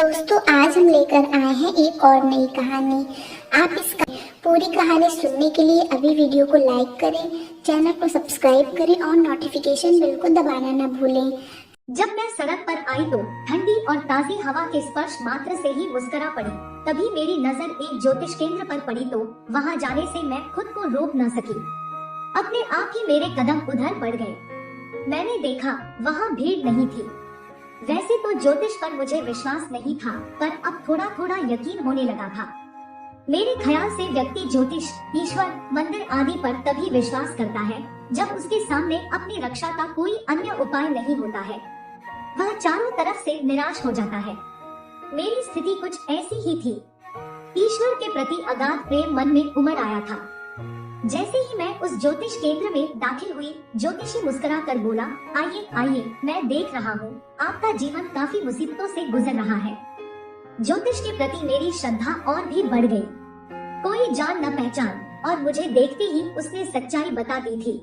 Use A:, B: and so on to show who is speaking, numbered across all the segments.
A: दोस्तों आज हम लेकर आए हैं एक और नई कहानी। आप इस पूरी कहानी सुनने के लिए अभी वीडियो को लाइक करें, चैनल को सब्सक्राइब करें और नोटिफिकेशन बेल को दबाना न भूलें।
B: जब मैं सड़क पर आई तो ठंडी और ताजी हवा के स्पर्श मात्र से ही मुस्कुरा पड़ी। तभी मेरी नजर एक ज्योतिष केंद्र पर पड़ी तो वहां जाने से मैं खुद को रोक न सकी। अपने आप ही मेरे कदम उधर बढ़ गए। मैंने देखा वहां भीड़ नहीं थी। वैसे तो ज्योतिष पर मुझे विश्वास नहीं था, पर अब थोड़ा थोड़ा यकीन होने लगा था। मेरे ख्याल से व्यक्ति ज्योतिष, ईश्वर, मंदिर आदि पर तभी विश्वास करता है जब उसके सामने अपनी रक्षा का कोई अन्य उपाय नहीं होता है। वह चारों तरफ से निराश हो जाता है। मेरी स्थिति कुछ ऐसी ही थी। ईश्वर के प्रति अगाध प्रेम मन में उमड़ आया था। जैसे ही मैं उस ज्योतिष केंद्र में दाखिल हुई, ज्योतिषी मुस्कुरा कर बोला, आइए आइए, मैं देख रहा हूँ आपका जीवन काफी मुसीबतों से गुजर रहा है। ज्योतिष के प्रति मेरी श्रद्धा और भी बढ़ गई। कोई जान न पहचान, और मुझे देखते ही उसने सच्चाई बता दी थी।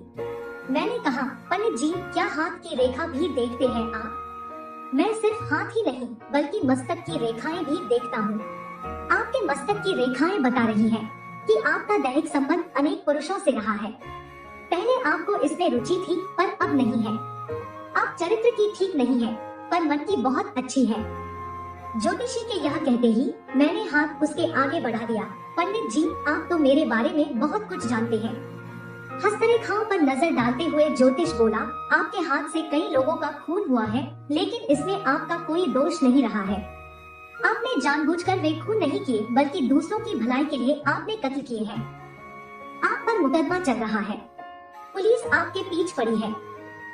B: मैंने कहा, पंडित जी, क्या हाथ की रेखा भी देखते हैं आप? मैं सिर्फ हाथ ही नहीं बल्कि मस्तक की रेखाएं भी देखता हूँ। आपके मस्तक की रेखाएं बता रही हैं कि आपका दैहिक संबंध अनेक पुरुषों से रहा है। पहले आपको इसमें रुचि थी, पर अब नहीं है। आप चरित्र की ठीक नहीं है, पर मन की बहुत अच्छी है। ज्योतिषी के यह कहते ही मैंने हाथ उसके आगे बढ़ा दिया। पंडित जी, आप तो मेरे बारे में बहुत कुछ जानते हैं। हस्तरेखाओं पर नजर डालते हुए ज्योतिष बोला, आपके हाथ से कई लोगों का खून हुआ है, लेकिन इसमें आपका कोई दोष नहीं रहा है। आपने जानबूझकर वे खून नहीं किए, बल्कि दूसरों की भलाई के लिए आपने कत्ल किए हैं। आप पर मुकदमा चल रहा है। पुलिस आपके पीछे पड़ी है।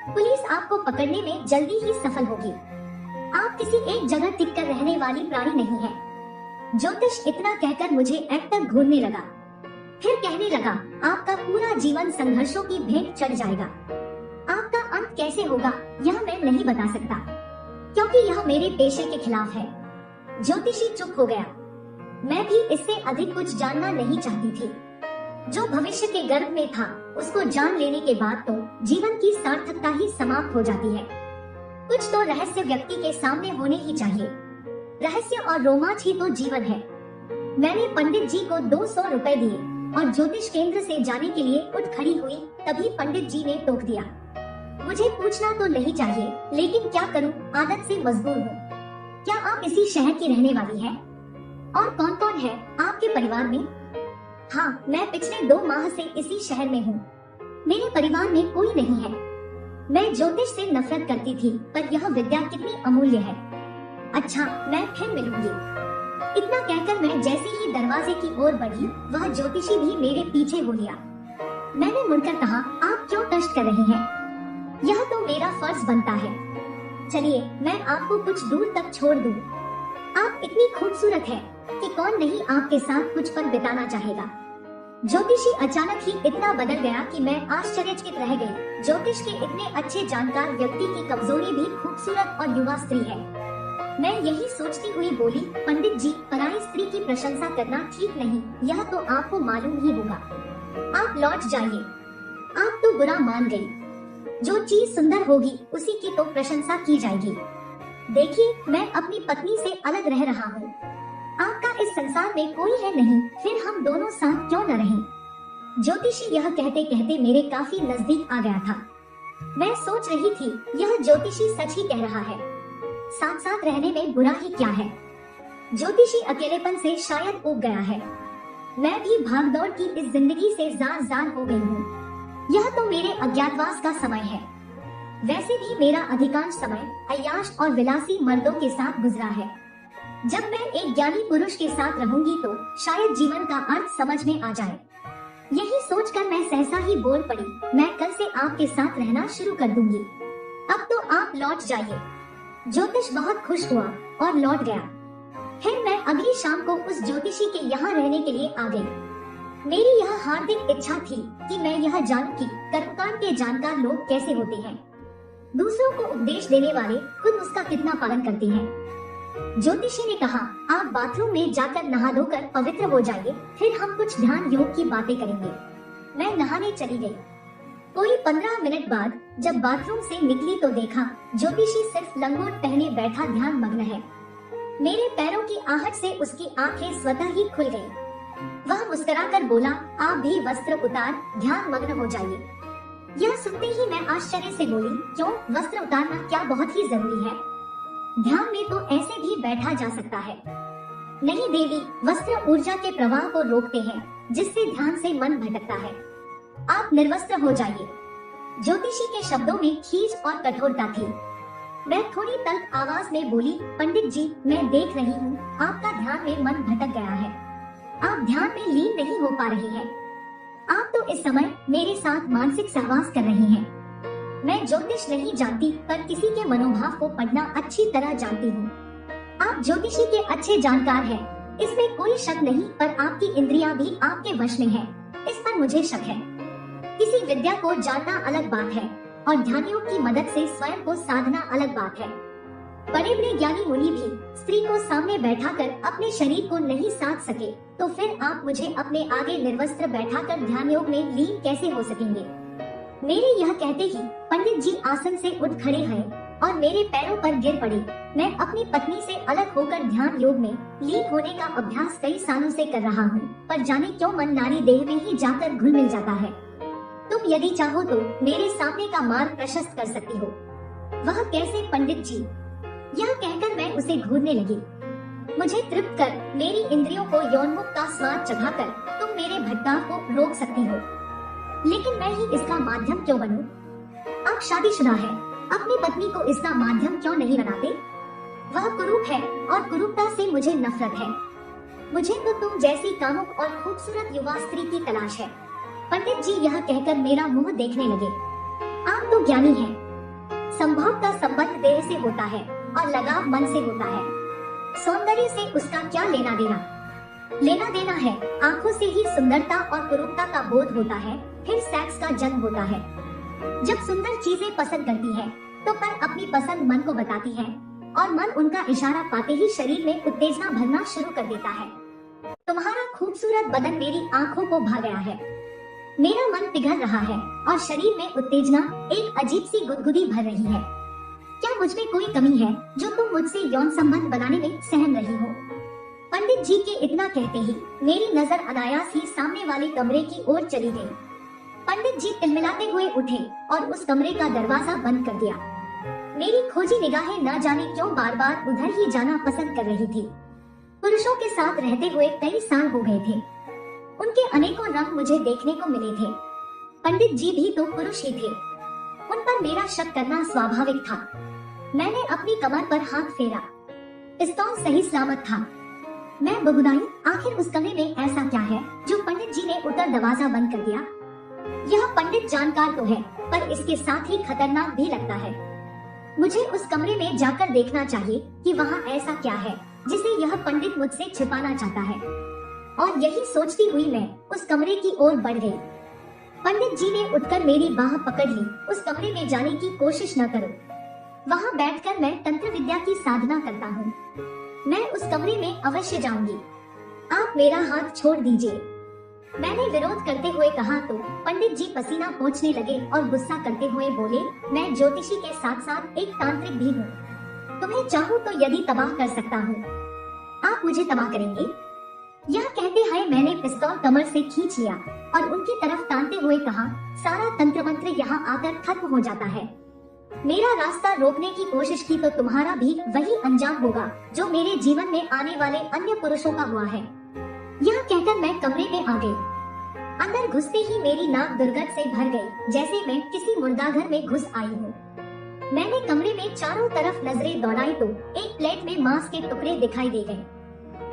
B: पुलिस आपको पकड़ने में जल्दी ही सफल होगी। आप किसी एक जगह टिक कर रहने वाली प्राणी नहीं है। ज्योतिष इतना कहकर मुझे ऐप तक घूरने लगा। फिर कहने लगा, आपका पूरा जीवन संघर्षों की भेंट चढ़ जाएगा। आपका अंत कैसे होगा यह मैं नहीं बता सकता, क्योंकि यह मेरे पेशे के खिलाफ है। ज्योतिषी चुप हो गया। मैं भी इससे अधिक कुछ जानना नहीं चाहती थी। जो भविष्य के गर्भ में था, उसको जान लेने के बाद तो जीवन की सार्थकता ही समाप्त हो जाती है। कुछ तो रहस्य व्यक्ति के सामने होने ही चाहिए। रहस्य और रोमांच ही तो जीवन है। मैंने पंडित जी को 200 रुपए दिए और ज्योतिष केंद्र से जाने के लिए उठ खड़ी हुई। तभी पंडित जी ने टोक दिया, मुझे पूछना तो नहीं चाहिए, लेकिन क्या करूं, आदत से मजबूर हूँ। क्या आप इसी शहर की रहने वाली हैं? और कौन कौन है आपके परिवार में? हाँ, मैं पिछले 2 माह से इसी शहर में हूँ। मेरे परिवार में कोई नहीं है। मैं ज्योतिष से नफरत करती थी, पर यह विद्या कितनी अमूल्य है। अच्छा, मैं फिर मिलूंगी। इतना कहकर मैं जैसे ही दरवाजे की ओर बढ़ी, वह ज्योतिषी भी मेरे पीछे हो लिया। मैंने मुड़कर कहा, आप क्यों कष्ट कर रही हैं? यह तो मेरा फर्ज बनता है। चलिए, मैं आपको कुछ दूर तक छोड़ दूं। आप इतनी खूबसूरत हैं कि कौन नहीं आपके साथ कुछ पल बिताना चाहेगा। ज्योतिषी अचानक ही इतना बदल गया कि मैं आश्चर्यचकित रह गई। ज्योतिष के इतने अच्छे जानकार व्यक्ति की कमजोरी भी खूबसूरत और युवा स्त्री है। मैं यही सोचती हुई बोली, पंडित जी, पराई स्त्री की प्रशंसा करना ठीक नहीं, यह तो आपको मालूम ही होगा। आप लौट जाइए। आप तो बुरा मान गई। जो चीज सुंदर होगी उसी की तो प्रशंसा की जाएगी। देखिए, मैं अपनी पत्नी से अलग रह रहा हूँ। आपका इस संसार में कोई है नहीं, फिर हम दोनों साथ क्यों न रहें? ज्योतिषी यह कहते कहते मेरे काफी नजदीक आ गया था। मैं सोच रही थी, यह ज्योतिषी सच ही कह रहा है। साथ साथ रहने में बुरा ही क्या है? ज्योतिषी अकेलेपन से शायद ऊब गया है। मैं भी भागदौड़ की इस जिंदगी से जार हो गई हूँ। यह तो मेरे अज्ञातवास का समय है। वैसे भी मेरा अधिकांश समय अय्याश और विलासी मर्दों के साथ गुजरा है। जब मैं एक ज्ञानी पुरुष के साथ रहूंगी तो शायद जीवन का अर्थ समझ में आ जाए। यही सोचकर मैं सहसा ही बोल पड़ी, मैं कल से आपके साथ रहना शुरू कर दूंगी। अब तो आप लौट जाइए। ज्योतिष बहुत खुश हुआ और लौट गया। फिर मैं अगली शाम को उस ज्योतिषी के यहाँ रहने के लिए आ गई। मेरी यह हार्दिक इच्छा थी कि मैं यह जानूं कि कर्मकांड के जानकार लोग कैसे होते हैं। दूसरों को उपदेश देने वाले खुद उसका कितना पालन करते हैं। ज्योतिषी ने कहा, आप बाथरूम में जाकर नहा धोकर पवित्र हो जाइए, फिर हम कुछ ध्यान योग की बातें करेंगे। मैं नहाने चली गई। कोई 15 मिनट बाद जब बाथरूम से निकली तो देखा ज्योतिषी सिर्फ लंगोट पहने बैठा ध्यान मग्न है। मेरे पैरों की आहट से उसकी आंखें स्वतः ही खुल गईं। वह मुस्कुराकर बोला, आप भी वस्त्र उतार ध्यान मग्न हो जाइए। यह सुनते ही मैं आश्चर्य से बोली, क्यों, वस्त्र उतारना क्या बहुत ही जरूरी है? ध्यान में तो ऐसे भी बैठा जा सकता है। नहीं देवी, वस्त्र ऊर्जा के प्रवाह को रोकते हैं, जिससे ध्यान से मन भटकता है। आप निर्वस्त्र हो जाइए। ज्योतिषी के शब्दों में खींच और कठोरता थी। मैं थोड़ी तल्ख आवाज में बोली, पंडित जी, मैं देख रही हूँ आपका ध्यान में मन भटक गया है। आप ध्यान में लीन नहीं हो पा रही हैं। आप तो इस समय मेरे साथ मानसिक सहवास कर रही हैं। मैं ज्योतिष नहीं जानती, पर किसी के मनोभाव को पढ़ना अच्छी तरह जानती हूँ। आप ज्योतिषी के अच्छे जानकार हैं, इसमें कोई शक नहीं, पर आपकी इंद्रियां भी आपके वश में है, इस पर मुझे शक है। किसी विद्या को जानना अलग बात है और ध्यानियों की मदद से स्वयं को साधना अलग बात है। बड़े बड़े ज्ञानी मुनि भी स्त्री को सामने बैठाकर अपने शरीर को नहीं साध सके, तो फिर आप मुझे अपने आगे निर्वस्त्र बैठाकर ध्यान योग में लीन कैसे हो सकेंगे? मेरे यह कहते ही पंडित जी आसन से उठ खड़े हैं और मेरे पैरों पर गिर पड़े। मैं अपनी पत्नी से अलग होकर ध्यान योग में लीन होने का अभ्यास कई सालों से कर रहा हूँ, पर जाने क्यों मन नारी देह में ही जाकर घुल मिल जाता है। तुम यदि चाहो तो मेरे सामने का मार्ग प्रशस्त कर सकती हो। वह कैसे पंडित जी? यह कहकर मैं उसे घूरने लगी। मुझे तृप्त कर, मेरी इंद्रियों को यौनमुख का स्वाद चखाकर तुम मेरे भटकाव को रोक सकती हो, लेकिन मैं ही इसका माध्यम क्यों बनूं? आप शादीशुदा है, अपनी पत्नी को इसका माध्यम क्यों नहीं बनाते? वह कुरूप है और कुरूपता से मुझे नफरत है। मुझे तो तुम जैसी कामुक और खूबसूरत युवा स्त्री की तलाश है। पंडित जी यह कहकर मेरा मुंह देखने लगे। आप तो ज्ञानी हैं। संभोग का संबंध देह से होता है और लगाव मन से होता है। सौंदर्य से उसका क्या लेना देना? लेना देना है, आंखों से ही सुंदरता और कुरूपता का बोध होता है, फिर सेक्स का जन्म होता है। जब सुंदर चीजें पसंद करती है, तो पर अपनी पसंद मन को बताती है और मन उनका इशारा पाते ही शरीर में उत्तेजना भरना शुरू कर देता है। तुम्हारा खूबसूरत बदन मेरी आंखों को भा गया है। मेरा मन पिघल रहा है और शरीर में उत्तेजना एक अजीब सी गुदगुदी भर रही है। क्या मुझ में कोई कमी है जो तुम मुझसे यौन संबंध बनाने में सहम रही हो? पंडित जी के इतना कहते ही मेरी नजर अनायास ही सामने वाले कमरे की ओर चली गई। पंडित जी तिलमिलाते हुए उठे और उस कमरे का दरवाजा बंद कर दिया। मेरी खोजी निगाहें न जाने क्यों बार बार उधर ही जाना पसंद कर रही थी। पुरुषों के साथ रहते हुए कई साल हो गए थे। उनके अनेकों रंग मुझे देखने को मिले थे। पंडित जी भी तो पुरुष ही थे। उन पर मेरा शक करना स्वाभाविक था। मैंने अपनी कमर पर हाथ फेरा। पिस्तौल सही सलामत था। मैं बबुनाई, आखिर उस कमरे में ऐसा क्या है जो पंडित जी ने उतर दरवाजा बंद कर दिया? यह पंडित जानकार तो है, पर इसके साथ ही खतरनाक भी लगता है। मुझे उस कमरे में जाकर देखना चाहिए कि वहाँ ऐसा क्या है जिसे यह पंडित मुझसे छिपाना चाहता है। और यही सोचती हुई मैं उस कमरे की ओर बढ़ गई। पंडित जी ने उठकर मेरी बाह पकड़ ली। उस कमरे में जाने की कोशिश न करो। वहाँ बैठकर मैं तंत्र विद्या की साधना करता हूँ। मैं उस कमरे में अवश्य जाऊंगी। आप मेरा हाथ छोड़ दीजिए। मैंने विरोध करते हुए कहा तो पंडित जी पसीना पोंछने लगे और गुस्सा करते हुए बोले, मैं ज्योतिषी के साथ साथ एक तांत्रिक भी हूँ। तुम्हें चाहूँ तो यदि तबाह कर सकता हूँ। आप मुझे तबाह करेंगे? यह कहते हुए मैंने पिस्तौल कमर से खींच लिया और उनकी तरफ तानते हुए कहा, सारा तंत्र मंत्र यहाँ आकर खत्म हो जाता है। मेरा रास्ता रोकने की कोशिश की तो तुम्हारा भी वही अंजाम होगा जो मेरे जीवन में आने वाले अन्य पुरुषों का हुआ है। यह कहकर मैं कमरे में आ गई। अंदर घुसते ही मेरी नाक दुर्गंध से भर गई, जैसे मैं किसी मुर्दाघर में घुस आई हूँ। मैंने कमरे में चारों तरफ नजरें दौड़ाई तो एक प्लेट में मांस के टुकड़े दिखाई दे गए।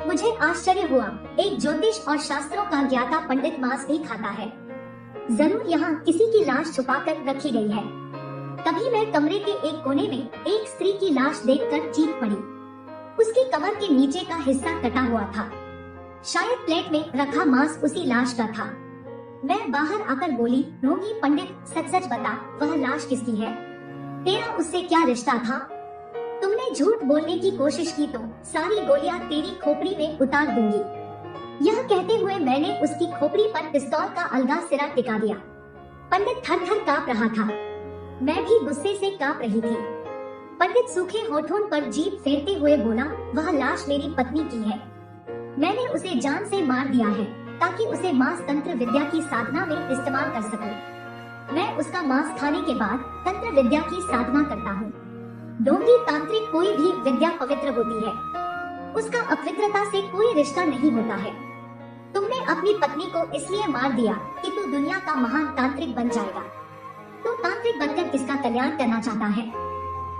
B: मुझे आश्चर्य हुआ, एक ज्योतिष और शास्त्रों का ज्ञाता पंडित मांस भी खाता है। जरूर यहाँ किसी की लाश छुपाकर रखी गई है। तभी मैं कमरे के एक कोने में एक स्त्री की लाश देखकर चीख पड़ी। उसकी कमर के नीचे का हिस्सा कटा हुआ था। शायद प्लेट में रखा मांस उसी लाश का था। मैं बाहर आकर बोली, रोगी पंडित, सच सच बता, वह लाश किसकी है? तेरा उससे क्या रिश्ता था? तुमने झूठ बोलने की कोशिश की तो सारी गोलियां तेरी खोपड़ी में उतार दूंगी। यह कहते हुए मैंने उसकी खोपड़ी पर पिस्तौल का अलगा सिरा टिका दिया। पंडित थर थर कांप रहा था। मैं भी गुस्से से कांप रही थी। पंडित सूखे होठों पर जीभ फेरते हुए बोला, वह लाश मेरी पत्नी की है। मैंने उसे जान से मार दिया है ताकि उसे मांस तंत्र विद्या की साधना में इस्तेमाल कर सकूं। मैं उसका मांस खाने के बाद तंत्र विद्या की साधना करता हूँ। ढोंगी तांत्रिक कोई भी विद्या पवित्र होती है, उसका अपवित्रता से कोई रिश्ता नहीं होता है। तुमने अपनी पत्नी को इसलिए मार दिया कि तू दुनिया का महान तांत्रिक बन जाएगा। तू तांत्रिक बनकर किसका कल्याण करना चाहता है,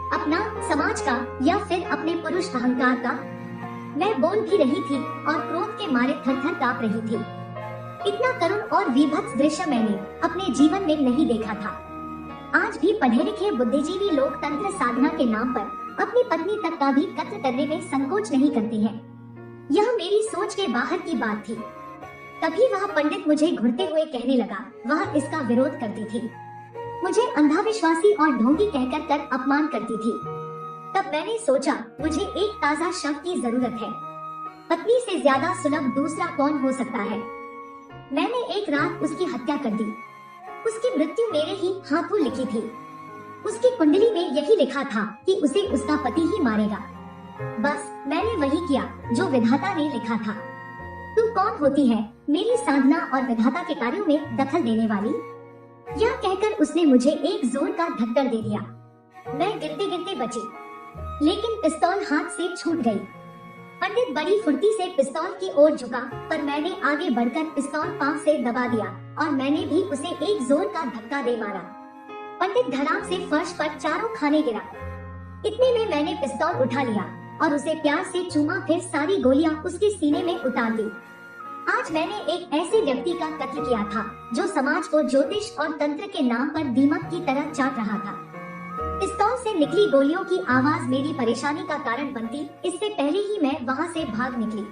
B: अपना, समाज का, या फिर अपने पुरुष अहंकार का? मैं बोल भी रही थी और क्रोध के मारे थर-थर कांप रही थी। इतना करुण और विभत्स दृश्य मैंने अपने जीवन में नहीं देखा था। आज भी पढ़े लिखे बुद्धिजीवी लोग तंत्र साधना के नाम पर अपनी पत्नी तक का भी कत्ल करने में संकोच नहीं करते हैं। यह मेरी सोच के बाहर की बात थी। तभी वह पंडित मुझे घूरते हुए कहने लगा, वह इसका विरोध करती थी, मुझे अंधाविश्वासी और ढोंगी कहकर कर अपमान करती थी। तब मैंने सोचा, मुझे एक ताजा शव की जरूरत है। पत्नी से ज्यादा सुलभ दूसरा कौन हो सकता है। मैंने एक रात उसकी हत्या कर दी। उसकी मृत्यु मेरे ही हाथों लिखी थी। उसकी कुंडली में यही लिखा था कि उसे उसका पति ही मारेगा। बस मैंने वही किया जो विधाता ने लिखा था। तू कौन होती है मेरी साधना और विधाता के कार्यों में दखल देने वाली? यह कहकर उसने मुझे एक जोर का धक्का दे दिया। मैं गिरते गिरते बची, लेकिन पिस्तौल हाथ से छूट गई। पंडित बड़ी फुर्ती से पिस्तौल की ओर झुका, पर मैंने आगे बढ़कर पिस्तौल पांव से दबा दिया और मैंने भी उसे एक जोर का धक्का दे मारा। पंडित धड़ाम से फर्श पर चारों खाने गिरा। इतने में मैंने पिस्तौल उठा लिया और उसे प्यार से चूमा, फिर सारी गोलियां उसके सीने में उतार दी। आज मैंने एक ऐसे व्यक्ति का कत्ल किया था जो समाज को ज्योतिष और तंत्र के नाम पर दीमक की तरह चाट रहा था। पिस्तौल से निकली गोलियों की आवाज मेरी परेशानी का कारण बनती, इससे पहले ही मैं वहां से भाग निकली।